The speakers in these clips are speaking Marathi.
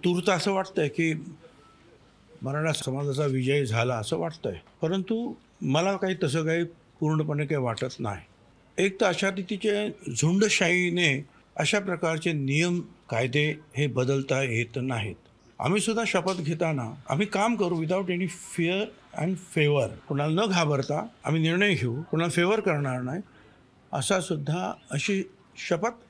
तूर्त असं वाटतंय की मराठा समाजाचा विजय झाला असं वाटतंय, परंतु मला काही तसं काही पूर्णपणे काही वाटत नाही. एक तर अशा रीतीचे झुंडशाहीने अशा प्रकारचे नियम कायदे हे बदलता येत नाहीत. आम्ही सुद्धा शपथ घेताना आम्ही काम करू without any fear and favour. कुणाला न घाबरता आम्ही निर्णय घेऊ, कुणाला फेवर करणार नाही अशी शपथ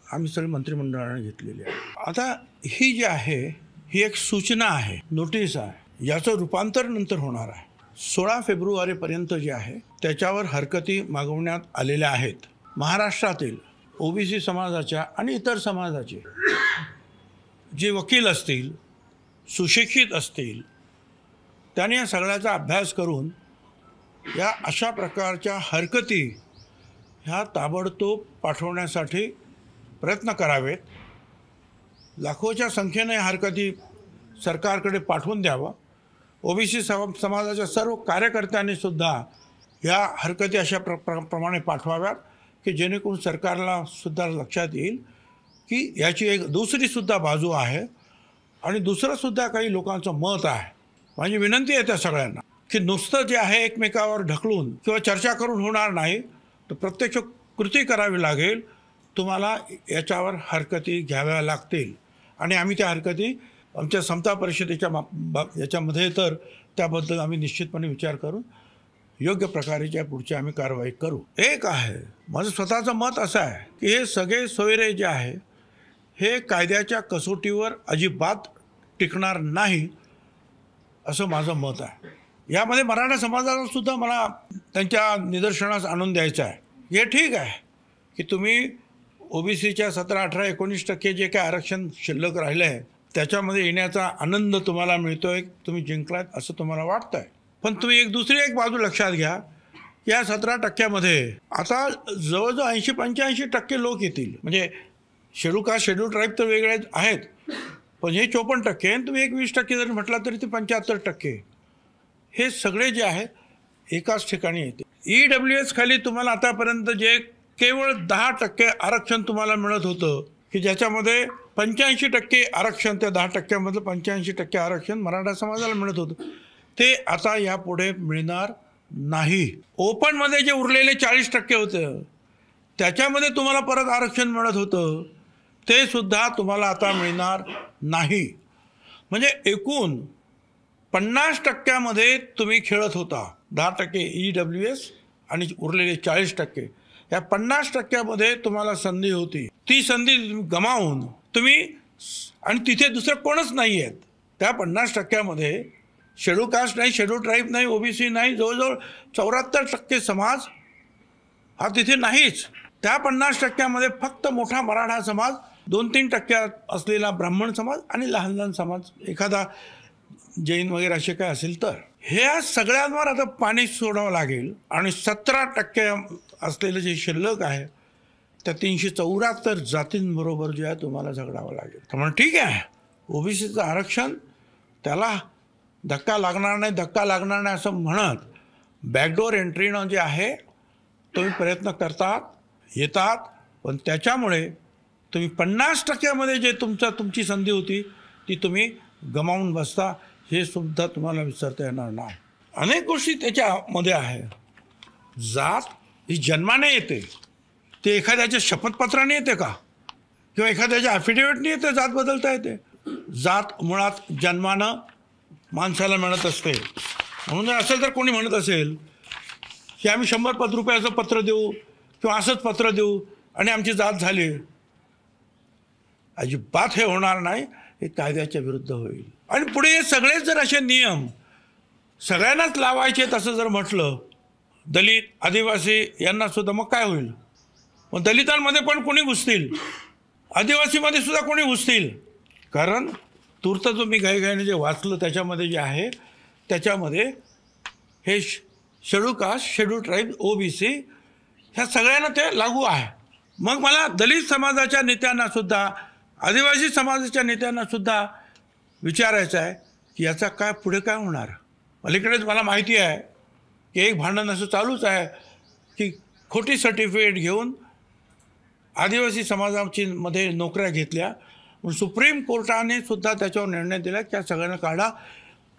आम्ही सगळे मंत्रिमंडळाने घेतलेली आहे. आता ही जी आहे ही एक सूचना आहे, नोटीस आहे. याचं रूपांतर नंतर होणार आहे. 16 फेब्रुवारीपर्यंत जे आहे त्याच्यावर हरकती मागवण्यात आलेल्या आहेत. महाराष्ट्रातील ओबीसी समाजाच्या आणि इतर समाजाचे जे वकील असतील, सुशिक्षित असतील, त्यांनी या सगळ्याचा अभ्यास करून या अशा प्रकारच्या हरकती ह्या ताबडतोब पाठवण्यासाठी प्रयत्न करावेत. लाखोच्या संख्येने हरकती सरकारकडे पाठवून द्यावं. ओबीसी समाजाच्या सर्व कार्यकर्त्यांनी सुद्धा या हरकती अशा प्रमाणे पाठवाव्यात की जेणेकरून सरकारला सुद्धा लक्षात येईल की याची एक दुसरीसुद्धा बाजू आहे आणि दुसरंसुद्धा काही लोकांचं मत आहे. माझी विनंती आहे त्या सगळ्यांना की नुसतं जे आहे एकमेकावर ढकलून किंवा चर्चा करून होणार नाही, तर प्रत्यक्ष कृती करावी लागेल. तुम्हाला याच्यावर हरकती घ्याव्या लागतील आणि आम्ही त्या हरकती आमच्या समता परिषदेच्या याच्यामध्ये तर त्याबद्दल आम्ही निश्चितपणे विचार करून योग्य प्रकारेच्या पुढची आम्ही कारवाई करू. एक आहे माझं स्वतःचं मत असं आहे की हे सगळे सोयरे जे आहे हे कायद्याच्या कसोटीवर अजिबात टिकणार नाही असं माझं मत आहे. यामध्ये मराठा समाजाला सुद्धा मला त्यांच्या निदर्शनास आणून द्यायचं आहे. हे ठीक आहे की तुम्ही ओबीसीच्या 17, 18, 19% जे काय आरक्षण शिल्लक राहिलं आहे त्याच्यामध्ये येण्याचा आनंद तुम्हाला मिळतोय, तुम्ही जिंकलात असं तुम्हाला वाटतं आहे. पण तुम्ही दुसरी एक बाजू लक्षात घ्या. या 17% आता जवळजवळ 80-85% लोक येतील. म्हणजे शेड्यूल कास्ट, शेड्यूल ट्राईब तर वेगळे आहेत, पण हे 54% आणि तुम्ही 20% जरी म्हटला तरी ते 75% हे सगळे जे आहेत एकाच ठिकाणी येते. EWS खाली तुम्हाला आतापर्यंत जे केवळ 10% आरक्षण तुम्हाला मिळत होतं की ज्याच्यामध्ये 85% आरक्षण, त्या 10%मधलं 85% आरक्षण मराठा समाजाला मिळत होतं, ते आता यापुढे मिळणार नाही. ओपनमध्ये जे उरलेले 40% होतं त्याच्यामध्ये तुम्हाला परत आरक्षण मिळत होतं, ते सुद्धा तुम्हाला आता मिळणार नाही. म्हणजे एकूण 50% तुम्ही खेळत होता. 10% EWS आणि उरलेले 40%. या 50% तुम्हाला संधी होती. ती संधी गमावून तुम्ही, आणि तिथे दुसरं कोणच नाही आहेत. त्या 50% शेड्यूल कास्ट नाही, शेड्यूल ट्राईब नाही, ओबीसी नाही, जवळजवळ 74% समाज हा तिथे नाहीच. त्या 50% फक्त मोठा मराठा समाज, 2-3% असलेला ब्राह्मण समाज आणि लहान लहान समाज, एखादा जैन वगैरे असे काय असेल तर, ह्या सगळ्यांवर आता पाणी सोडावं लागेल. आणि 17% असलेलं जे शिल्लक आहे त्या 374 जातींबरोबर जे आहे तुम्हाला झगडावं लागेल. त्यामुळे ठीक आहे, ओबीसीचं आरक्षण त्याला धक्का लागणार नाही असं म्हणत बॅकडोर एंट्रीनं जे आहे तुम्ही प्रयत्न करतात, येतात, पण त्याच्यामुळे तुम्ही 50% जे तुमची संधी होती ती तुम्ही गमावून बसता. हे सुद्धा तुम्हाला विसरता येणार नाही. अनेक गोष्टी त्याच्यामध्ये आहे. जात ही जन्माने येते, ते एखाद्याच्या शपथपत्राने येते का, किंवा एखाद्याच्या ॲफिडेविटने येते जात बदलता येते? जात मुळात जन्मानं माणसाला मिळत असते. म्हणून जर असेल तर कोणी म्हणत असेल की आम्ही 100 रुपयाचं पत्र देऊ किंवा असंच पत्र देऊ आणि आमची जात झाली, अजिबात हे होणार नाही. हे कायद्याच्या विरुद्ध होईल. आणि पुढे हे सगळेच जर असे नियम सगळ्यांनाच लावायचे तसं जर म्हटलं, दलित, आदिवासी यांना सुद्धा, मग काय होईल? मग दलितांमध्ये पण कोणी घुसतील, आदिवासीमध्ये सुद्धा कोणी घुसतील. कारण तूर्त जो मी घाईघाईने जे वाचलं त्याच्यामध्ये जे आहे त्याच्यामध्ये हे schedule caste, schedule tribe, OBC ह्या सगळ्यांना ते लागू आहे. मग मला दलित समाजाच्या नेत्यांनासुद्धा, आदिवासी समाजाच्या नेत्यांनासुद्धा विचारायचं आहे की याचा काय पुढे काय होणार. अलीकडेच मला माहिती आहे की एक भांडण असं चालूच आहे की खोटी सर्टिफिकेट घेऊन आदिवासी समाजाची मध्ये नोकऱ्या घेतल्या पण सुप्रीम कोर्टाने सुद्धा त्याच्यावर निर्णय दिला की त्या सगळ्यांना काढा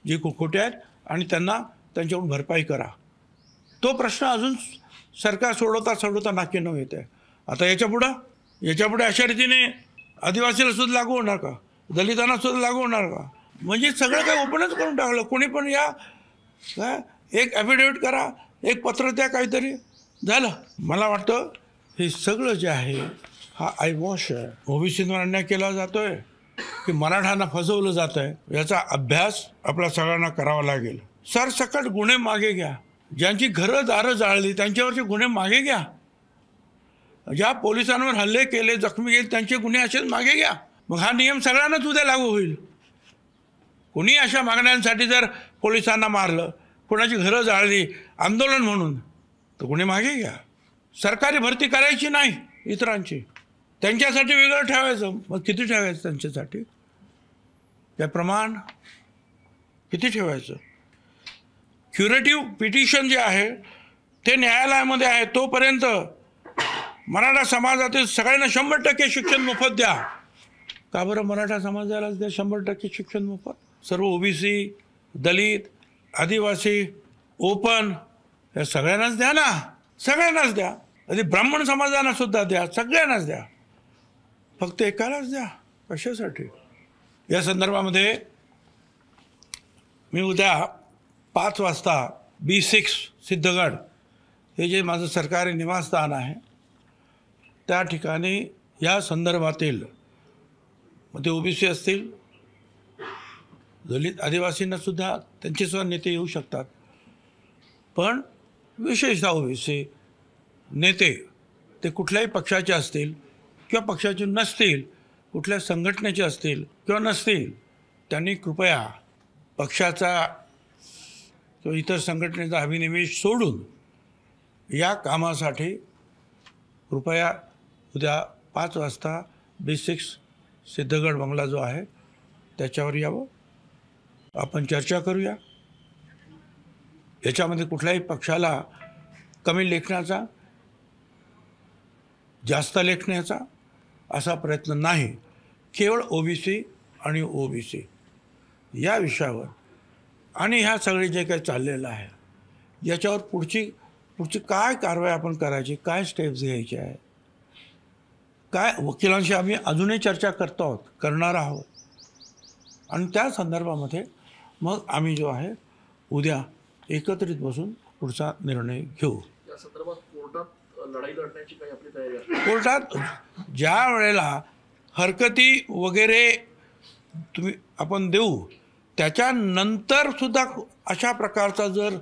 जे खोटे आहेत आणि त्यांना त्यांच्याकडून भरपाई करा. तो प्रश्न अजून सरकार सोडवता नाकीनऊ येत आहे. आता याच्यापुढे अशा रीतीने आदिवासीला सुद्धा लागू होणार का, दलितांना सुद्धा लागू होणार का? म्हणजे सगळं काही ओपनच करून टाकलं. कोणी पण या काय एक ॲफिडेविट करा, एक पत्र द्या, काहीतरी झालं. मला वाटतं हे सगळं जे आहे हा आयवॉश आहे. ओबीसीवर अन्याय केला जातोय की मराठांना फसवलं जात आहे, याचा अभ्यास आपल्या सगळ्यांना करावा लागेल. सरसकट गुन्हे मागे घ्या. ज्यांची घरं दारं जाळली त्यांच्यावरचे गुन्हे मागे घ्या. ज्या पोलिसांवर हल्ले केले, जखमी केले, त्यांचे गुन्हे असेच मागे घ्या. मग हा नियम सगळ्यांनाच उद्या लागू होईल. कोणी अशा मागण्यांसाठी जर पोलिसांना मारलं, कोणाची घरं जाळली आंदोलन म्हणून, तर गुन्हे मागे घ्या. सरकारी भरती करायची नाही इतरांची, त्यांच्यासाठी वेगळं ठेवायचं. मग किती ठेवायचं त्यांच्यासाठी? त्या प्रमाण किती ठेवायचं? क्युरेटिव्ह पिटिशन जे आहे ते न्यायालयामध्ये आहे. तोपर्यंत मराठा समाजातील सगळ्यांना 100% शिक्षण मोफत द्या. का बरं मराठा समाजालाच द्या 100% शिक्षण मोफत? सर्व ओबीसी, दलित, आदिवासी, ओपन या सगळ्यांनाच द्या ना, सगळ्यांनाच द्या. आधी ब्राह्मण समाजांना सुद्धा द्या, सगळ्यांनाच द्या. फक्त एकालाच द्या कशासाठी? या संदर्भामध्ये मी उद्या 5 वाजता B6 सिद्धगड हे जे माझं सरकारी निवासस्थान आहे त्या ठिकाणी या संदर्भातील मग ते ओबीसी असतील, दलित आदिवासींनासुद्धा त्यांचेसुद्धा नेते येऊ शकतात. पण विशेषतः ओबीसी नेते ते कुठल्याही पक्षाचे असतील किंवा पक्षाचे नसतील, कुठल्या संघटनेचे असतील किंवा नसतील, त्यांनी कृपया पक्षाचा किंवा इतर संघटनेचा अभिनिवेश सोडून या कामासाठी कृपया उद्या 5 वाजता B6 सिद्धगड बंगला जो आहे त्याच्यावर यावं. आपण चर्चा करूया. याच्यामध्ये कुठल्याही पक्षाला कमी लेखण्याचा, जास्त लेखण्याचा असा प्रयत्न नाही. केवळ ओबीसी आणि ओबीसी या विषयावर आणि ह्या सगळे जे काही चाललेलं आहे याच्यावर पुढची काय कारवाई आपण करायची, काय स्टेप्स घ्यायचे आहे, काय वकिलांशी आम्ही अजूनही चर्चा करणार आहोत. आणि त्या संदर्भामध्ये मग आम्ही जो आहे उद्या एकत्रित बसून पुढचा निर्णय घेऊ. या संदर्भात कोर्टात लढाई लढण्याची काही आपली तयारी आहे? कोर्टात ज्या वेळेला हरकती वगैरे आपण देऊ त्याच्यानंतर सुद्धा अशा प्रकारचा जर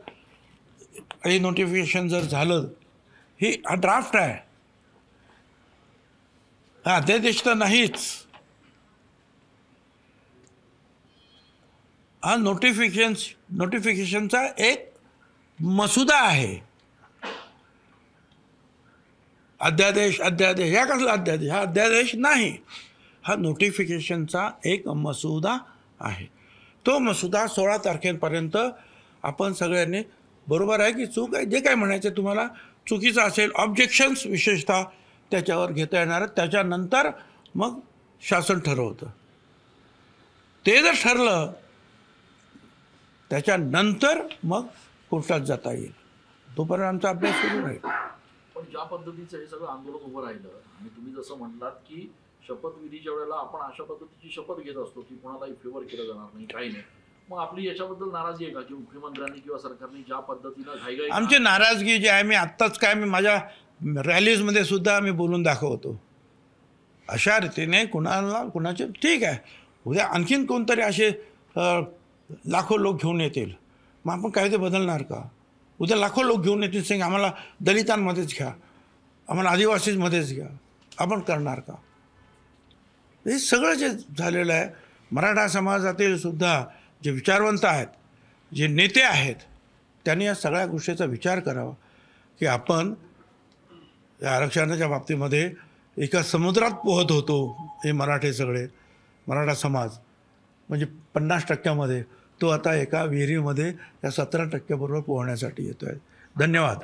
हे नोटिफिकेशन जर झालं, हा ड्राफ्ट आहे, हा अध्यादेश तर नाहीच, हा नोटिफिकेशनचा एक मसुदा आहे. अध्यादेश ह्या कसला अध्यादेश? हा अध्यादेश नाही, हा नोटिफिकेशनचा एक मसुदा आहे. तो मसुदा 16 तारखेपर्यंत आपण सगळ्यांनी, बरोबर आहे की चूक आहे, जे काय म्हणायचं तुम्हाला चुकीचं असेल, ऑब्जेक्शन्स विशेषतः त्याच्यावर घेता येणार. त्याच्यानंतर मग शासन ठरवतं. ते जर ठरलं त्याच्यानंतर मग कोर्टात जाता येईल. तोपर्यंत आमचा अभ्यास सुरू राहील. पण ज्या पद्धतीचं हे सगळं आंदोलन उभं राहिलं आणि तुम्ही जसं म्हणलात की शपथविधीच्या वेळेला आपण अशा पद्धतीची शपथ घेत असतो की कोणालाही फेवर केलं जाणार नाही, काही नाही, मग आपली याच्याबद्दल नाराजी आहे का की मुख्यमंत्र्यांनी किंवा सरकारने ज्या पद्धतीनं घाईघाई? आमची नाराजगी जी आहे, मी आत्ताच काय मी माझ्या रॅलीजमध्ये सुद्धा मी बोलून दाखवतो. अशा रीतीने कुणाचे ठीक आहे, उद्या आणखीन कोणतरी असे लाखो लोक घेऊन येतील, मग आपण काय ते बदलणार का? उद्या लाखो लोक घेऊन येतील, सांग आम्हाला दलितांमध्येच घ्या, आम्हाला आदिवासीमध्येच घ्या, आपण करणार का? हे सगळं जे झालेलं आहे, मराठा समाजातील सुद्धा जे विचारवंत आहेत, जे नेते आहेत, त्यांनी या सगळ्या गोष्टीचा विचार करावा की आपण या आरक्षणाच्या बाबतीमध्ये एका समुद्रात पोहत होतो. हे मराठा समाज म्हणजे 50% तो आता एका विहिरीमध्ये या 17% बरोबर पोहण्यासाठी येतो आहे. धन्यवाद.